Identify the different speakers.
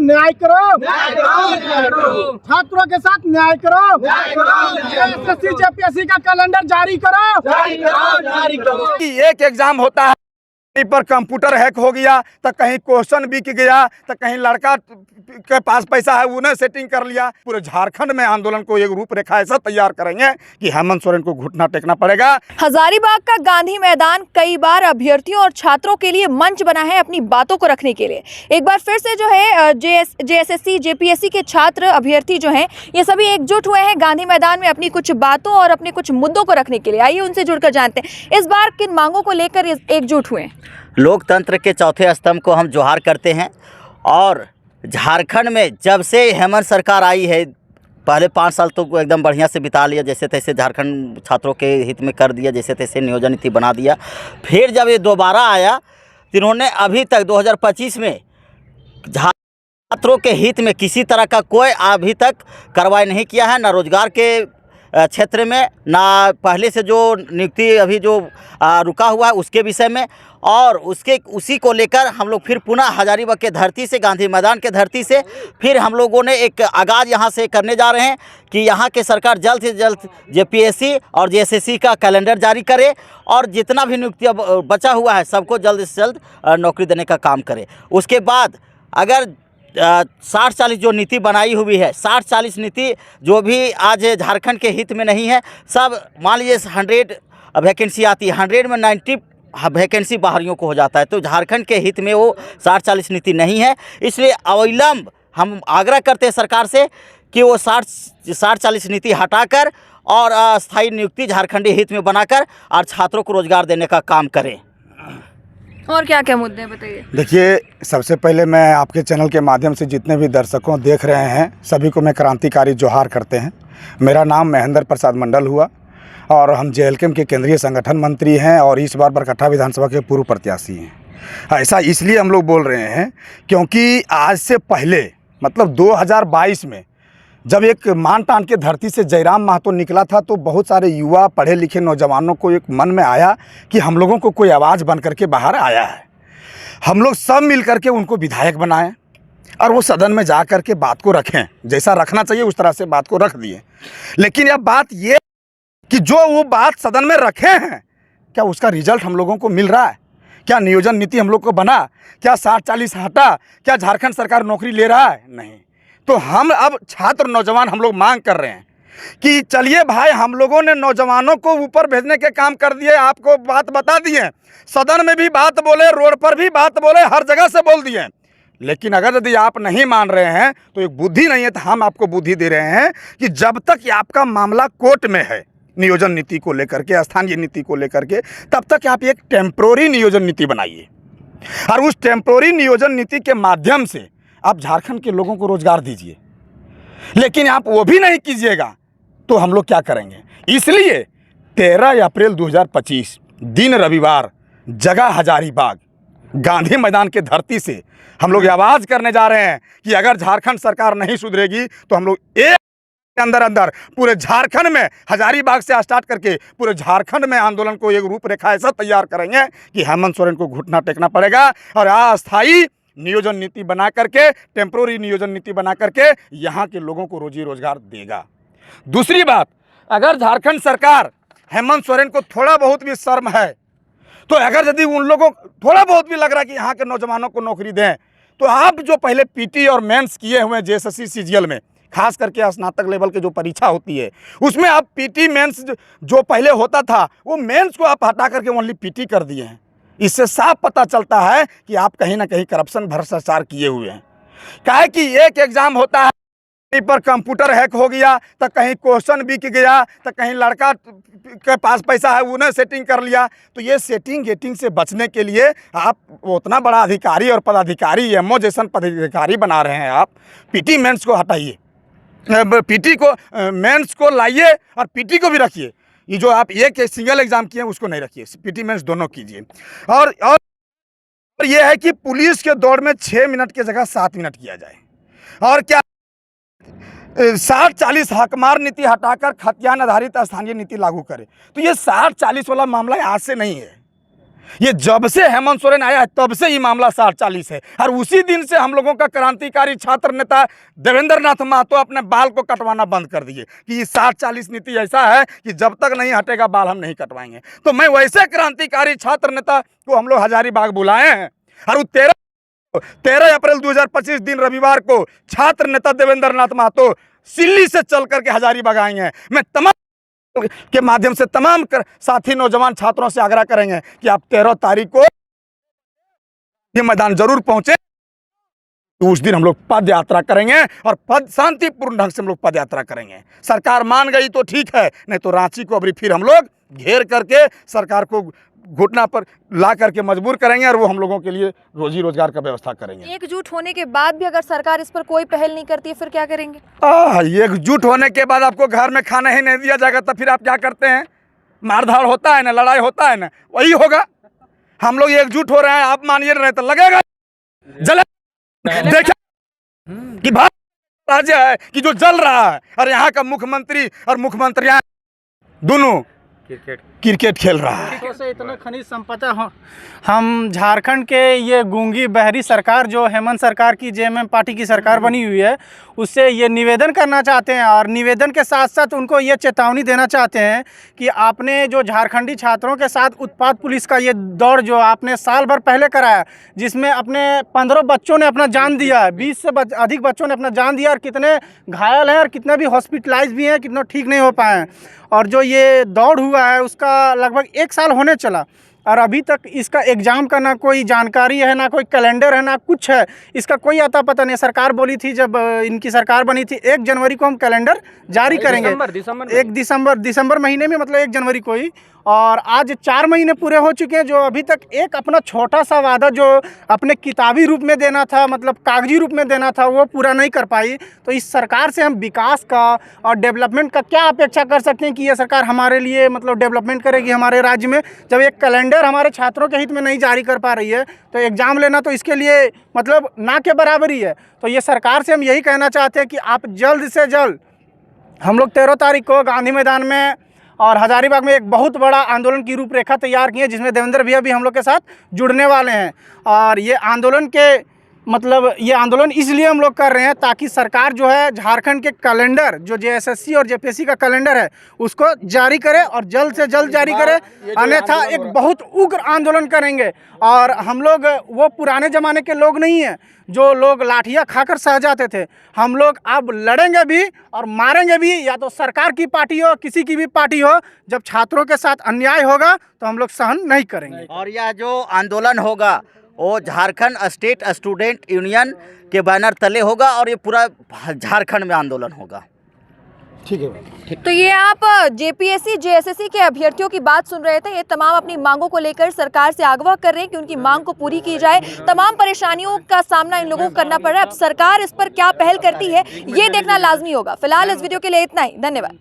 Speaker 1: न्याय करो, छात्रों के साथ न्याय करो, एसएससी जेपीएससी का कैलेंडर जारी करो। एक एग्जाम होता है पर कंप्यूटर हैक हो गया, तो कहीं क्वेश्चन बिक गया, तो कहीं लड़का के पास पैसा है उन्हें सेटिंग कर लिया। पूरे झारखंड में आंदोलन को एक रूपरेखा ऐसा तैयार करेंगे कि हेमंत सोरेन को घुटना टेकना पड़ेगा।
Speaker 2: हजारीबाग का गांधी मैदान कई बार अभ्यर्थियों और छात्रों के लिए मंच बना है अपनी बातों को रखने के लिए। एक बार फिर से जो है जेएसएससी जेपीएससी के छात्र अभ्यर्थी जो हैं ये सभी एकजुट हुए हैं गांधी मैदान में अपनी कुछ बातों और अपने कुछ मुद्दों को रखने के लिए। आइए उनसे जुड़कर जानते हैं इस बार किन मांगों को लेकर एकजुट हुए।
Speaker 3: लोकतंत्र के चौथे स्तंभ को हम जोहार करते हैं और झारखंड में जब से हेमंत सरकार आई है, पहले 5 साल तो एकदम बढ़िया से बिता लिया, जैसे तैसे झारखंड छात्रों के हित में कर दिया, जैसे तैसे नियोजन नीति बना दिया। फिर जब ये दोबारा आया तो इन्होंने अभी तक 2025 में छात्रों के हित में किसी तरह का कोई अभी तक कार्रवाई नहीं किया है, ना रोजगार के क्षेत्र में, ना पहले से जो नियुक्ति अभी जो रुका हुआ है उसके विषय में। और उसी को लेकर हम लोग फिर पुनः हजारीबाग के धरती से, गांधी मैदान के धरती से फिर हम लोगों ने एक आगाज़ यहाँ से करने जा रहे हैं कि यहाँ के सरकार जल्द से जल्द जेपीएससी और जेएसएससी का कैलेंडर जारी करे और जितना भी नियुक्ति बचा हुआ है सबको जल्द से जल्द नौकरी देने का काम करे। उसके बाद अगर 60-40 जो नीति बनाई हुई है, 60-40 नीति जो भी आज झारखंड के हित में नहीं है, सब मान लीजिए 100 वैकेंसी आती है, 100 में 90 वैकेंसी बाहरियों को हो जाता है, तो झारखंड के हित में वो 60-40 नीति नहीं है। इसलिए अविलंब हम आग्रह करते हैं सरकार से कि वो 60-40 नीति हटाकर और स्थायी नियुक्ति झारखंडी हित में बनाकर और छात्रों को रोजगार देने का काम करें।
Speaker 2: और क्या क्या मुद्दे हैं बताइए।
Speaker 1: देखिए, सबसे पहले मैं आपके चैनल के माध्यम से जितने भी दर्शकों देख रहे हैं सभी को मैं क्रांतिकारी जोहार करते हैं। मेरा नाम महेंद्र प्रसाद मंडल हुआ और हम जेएलकेएम के केंद्रीय संगठन मंत्री हैं और इस बार बरकट्ठा विधानसभा के पूर्व प्रत्याशी हैं। ऐसा इसलिए हम लोग बोल रहे हैं क्योंकि आज से पहले मतलब 2022 में जब एक मान टान के धरती से जयराम महतो निकला था तो बहुत सारे युवा पढ़े लिखे नौजवानों को एक मन में आया कि हम लोगों को कोई आवाज़ बन करके बाहर आया है। हम लोग सब मिल करके उनको विधायक बनाएं और वो सदन में जा कर के बात को रखें, जैसा रखना चाहिए उस तरह से बात को रख दिए। लेकिन अब बात ये कि जो वो बात सदन में रखे हैं क्या उसका रिजल्ट हम लोगों को मिल रहा है? क्या नियोजन नीति हम लोग को बना? क्या 60-40 हटा? क्या झारखंड सरकार नौकरी ले रहा है? नहीं। तो हम अब छात्र नौजवान हम लोग मांग कर रहे हैं कि चलिए भाई, हम लोगों ने नौजवानों को ऊपर भेजने के काम कर दिए, आपको बात बता दिए, सदन में भी बात बोले, रोड पर भी बात बोले, हर जगह से बोल दिए। लेकिन अगर यदि आप नहीं मान रहे हैं तो एक बुद्धि नहीं है, तो हम आपको बुद्धि दे रहे हैं कि जब तक आपका मामला कोर्ट में है नियोजन नीति को लेकर के, स्थानीय नीति को लेकर के, तब तक आप एक टेम्प्रोरी नियोजन नीति बनाइए और उस टेम्प्रोरी नियोजन नीति के माध्यम से आप झारखंड के लोगों को रोजगार दीजिए। लेकिन आप वो भी नहीं कीजिएगा तो हम लोग क्या करेंगे? इसलिए 13 अप्रैल 2025 दिन रविवार, जगह हजारीबाग, गांधी मैदान के धरती से हम लोग आवाज़ करने जा रहे हैं कि अगर झारखंड सरकार नहीं सुधरेगी तो हम लोग एक अंदर पूरे झारखंड में, हजारीबाग से स्टार्ट करके पूरे झारखंड में आंदोलन को एक रूपरेखा ऐसा तैयार करेंगे कि हेमंत सोरेन को घुटना टेकना पड़ेगा और अस्थायी नियोजन नीति बना करके, टेम्प्रोरी नियोजन नीति बना करके यहाँ के लोगों को रोजी रोजगार देगा। दूसरी बात, अगर झारखंड सरकार हेमंत सोरेन को थोड़ा बहुत भी शर्म है तो अगर यदि उन लोगों को थोड़ा बहुत भी लग रहा है कि यहाँ के नौजवानों को नौकरी दें, तो आप जो पहले पीटी और मेंस किए हुए जेएसएससी सीजीएल में, खास करके स्नातक लेवल के जो परीक्षा होती है उसमें आप पीटी मेंस जो पहले होता था वो मेंस को आप हटा करके ओनली पीटी कर दिए हैं। इससे साफ पता चलता है कि आप कहीं ना कहीं करप्शन भ्रष्टाचार किए हुए हैं। काहे कि एक एग्जाम होता है पर कंप्यूटर हैक हो गया, तो कहीं क्वेश्चन बिक गया, तो कहीं लड़का के पास पैसा है उन्हें सेटिंग कर लिया। तो ये सेटिंग गेटिंग से बचने के लिए आप उतना बड़ा अधिकारी और पदाधिकारी, एमओ जैसन पदाधिकारी बना रहे हैं। आप पीटी मेंस को हटाइए, पीटी को मेंस को लाइए और पीटी को भी रखिए। ये जो आप एक सिंगल एग्जाम किए उसको नहीं रखिए, पीटी मेंस दोनों कीजिए। और ये है कि पुलिस के दौड़ में 6 मिनट की जगह 7 मिनट किया जाए। और क्या 60-40 हकमार नीति हटाकर खतियान आधारित स्थानीय नीति लागू करे। तो ये 60-40 वाला मामला आज से नहीं है, ये जब से हेमंत सोरेन आया है तब से ये मामला 60-40 है। और उसी दिन से हम लोगों का क्रांतिकारी छात्र नेता देवेंद्र नाथ महतो अपने बाल को कटवाना बंद कर दिए कि ये 60-40 नीति ऐसा है कि जब तक नहीं हटेगा बाल हम नहीं कटवाएंगे। तो मैं वैसे क्रांतिकारी छात्र नेता को हम लोग हजारीबाग बुलाए हैं और वो 13 अप्रैल 2025 दिन रविवार को छात्र नेता देवेंद्र नाथ महतो सिल्ली से चल करके हजारीबाग आएंगे हैं। मैं तमाम के माध्यम से तमाम साथी नौजवान छात्रों से आग्रह करेंगे कि आप 13 तारीख को ये मैदान जरूर पहुंचे। उस दिन हम लोग पद यात्रा करेंगे और शांतिपूर्ण ढंग से हम लोग पद यात्रा करेंगे। सरकार मान गई तो ठीक है, नहीं तो रांची को अभी फिर हम लोग घेर करके सरकार को घुटना पर ला करके मजबूर करेंगे और वो हम लोगों के लिए रोजी रोजगार का व्यवस्था करेंगे।
Speaker 2: एकजुट होने के बाद भी अगर सरकार इस पर कोई पहल नहीं करती है फिर क्या करेंगे?
Speaker 1: एकजुट होने के बाद आपको घर में खाना ही नहीं दिया जाएगा तो फिर आप क्या करते हैं? मारधाड़ होता है ना, लड़ाई होता है ना, वही होगा। हम लोग एकजुट हो रहे हैं, आप मानिए नहीं तो लगेगा जले। देखिए कि भारत राज्य है कि जो जल रहा है और यहाँ का मुख्यमंत्री और मुख्यमंत्री दोनों क्रिकेट खेल रहा है।
Speaker 4: से इतना खनिज संपदा हम झारखंड के ये गूंगी बहरी सरकार जो हेमंत सरकार की जेएमएम पार्टी की सरकार बनी हुई है उससे ये निवेदन करना चाहते हैं और निवेदन के साथ साथ उनको ये चेतावनी देना चाहते हैं कि आपने जो झारखंडी छात्रों के साथ उत्पात पुलिस का ये दौर जो आपने साल भर पहले कराया जिसमें अपने 15 बच्चों ने अपना जान दिया है, 20 से अधिक बच्चों ने अपना जान दिया और कितने घायल हैं और कितने भी हॉस्पिटलाइज भी हैं, कितने ठीक नहीं हो पाए हैं। और जो ये दौड़ हुआ है उसका लगभग 1 साल होने चला और अभी तक इसका एग्ज़ाम का ना कोई जानकारी है, ना कोई कैलेंडर है, ना कुछ है। इसका कोई आता पता नहीं। सरकार बोली थी जब इनकी सरकार बनी थी 1 जनवरी को हम कैलेंडर जारी करेंगे, दिसंबर महीने में, मतलब 1 जनवरी को ही। और आज 4 महीने पूरे हो चुके हैं जो अभी तक एक अपना छोटा सा वादा जो अपने किताबी रूप में देना था, मतलब कागजी रूप में देना था, वो पूरा नहीं कर पाई। तो इस सरकार से हम विकास का और डेवलपमेंट का क्या अपेक्षा कर सकते हैं कि ये सरकार हमारे लिए मतलब डेवलपमेंट करेगी हमारे राज्य में, जब एक कैलेंडर हमारे छात्रों के हित में नहीं जारी कर पा रही है। तो एग्ज़ाम लेना तो इसके लिए मतलब ना के बराबर ही है। तो ये सरकार से हम यही कहना चाहते हैं कि आप जल्द से जल्द, हम लोग 13 तारीख को गांधी मैदान में और हजारीबाग में एक बहुत बड़ा आंदोलन की रूपरेखा तैयार की है जिसमें देवेंद्र भैया भी हम लोग के साथ जुड़ने वाले हैं। और ये आंदोलन इसलिए हम लोग कर रहे हैं ताकि सरकार जो है झारखंड के कैलेंडर जो जेएसएससी और जेपीएससी का कैलेंडर है उसको जारी करे और जल्द से जल्द जारी करे, अन्यथा एक बहुत उग्र आंदोलन करेंगे। और हम लोग वो पुराने ज़माने के लोग नहीं हैं जो लोग लाठियाँ खाकर सह जाते थे। हम लोग अब लड़ेंगे भी और मारेंगे भी, या तो सरकार की पार्टी हो, किसी की भी पार्टी हो। जब छात्रों के साथ अन्याय होगा तो हम लोग सहन नहीं करेंगे।
Speaker 3: और यह जो आंदोलन होगा वो झारखंड स्टेट स्टूडेंट यूनियन के बैनर तले होगा और ये पूरा झारखंड में आंदोलन होगा।
Speaker 1: ठीक है।
Speaker 2: तो ये आप जेपीएससी जेएसएससी के अभ्यर्थियों की बात सुन रहे थे। ये तमाम अपनी मांगों को लेकर सरकार से आग्रह कर रहे हैं कि उनकी मांग को पूरी की जाए। तमाम परेशानियों का सामना इन लोगों को करना पड़ रहा है। अब सरकार इस पर क्या पहल करती है ये देखना लाजमी होगा। फिलहाल इस वीडियो के लिए इतना ही। धन्यवाद।